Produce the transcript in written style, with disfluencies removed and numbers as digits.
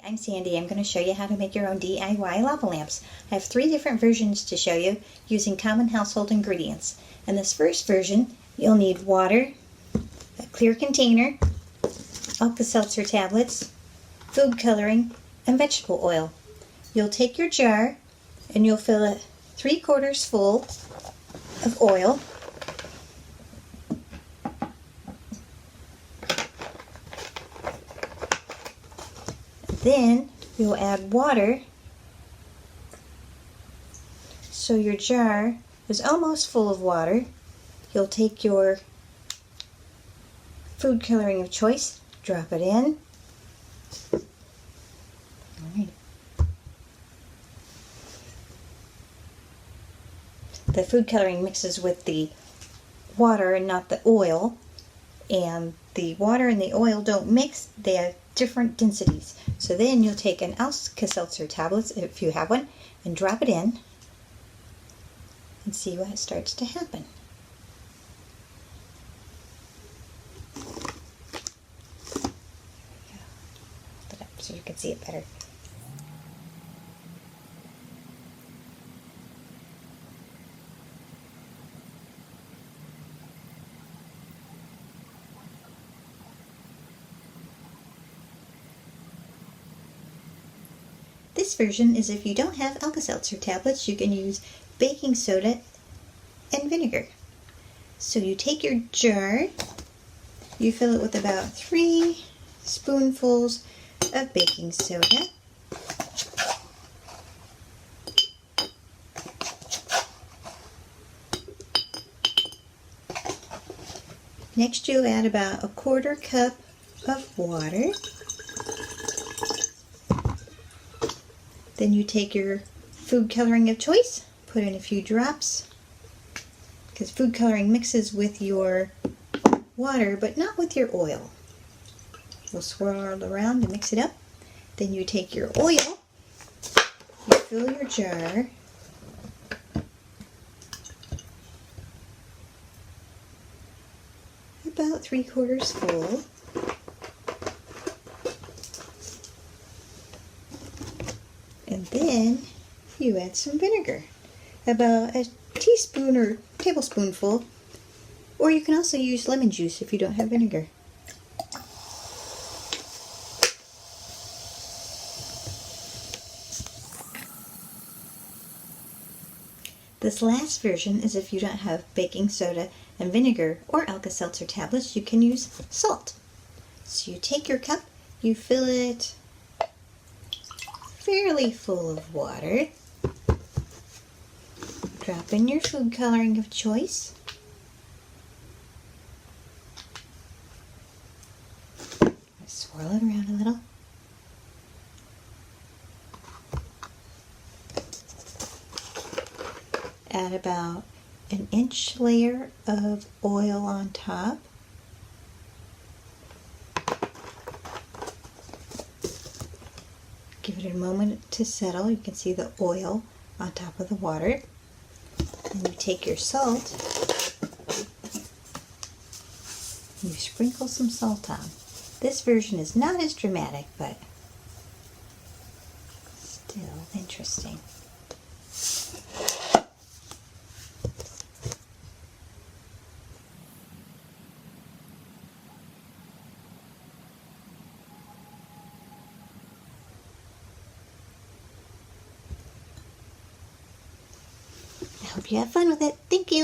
I'm Sandy. I'm going to show you how to make your own DIY lava lamps. I have 3 different versions to show you using common household ingredients. In this first version, you'll need water, a clear container, Alka-Seltzer tablets, food coloring, and vegetable oil. You'll take your jar and you'll fill it 3/4 full of oil. Then you'll add water so your jar is almost full of water. You'll take your food coloring of choice, drop it in. Alright. The food coloring mixes with the water and not the oil, and the water and the oil don't mix, they have different densities. So then you'll take an Alka-Seltzer tablets, if you have one, and drop it in and see what starts to happen. There we go. Hold it up so you can see it better. This version is if you don't have Alka-Seltzer tablets, you can use baking soda and vinegar. So you take your jar, you fill it with about 3 spoonfuls of baking soda. Next you'll add about 1/4 cup of water. Then you take your food coloring of choice, put in a few drops, because food coloring mixes with your water but not with your oil. You'll swirl it around and mix it up. Then you take your oil, you fill your jar, about 3/4 full. And then you add some vinegar, about a teaspoon or tablespoonful, or you can also use lemon juice if you don't have vinegar. This last version is if you don't have baking soda and vinegar or Alka-Seltzer tablets, you can use salt. So you take your cup, you fill it fairly full of water. Drop in your food coloring of choice. Swirl it around a little. Add about an inch layer of oil on top. Give it a moment to settle. You can see the oil on top of the water. And you take your salt and you sprinkle some salt on. This version is not as dramatic, but still interesting. I hope you have fun with it. Thank you.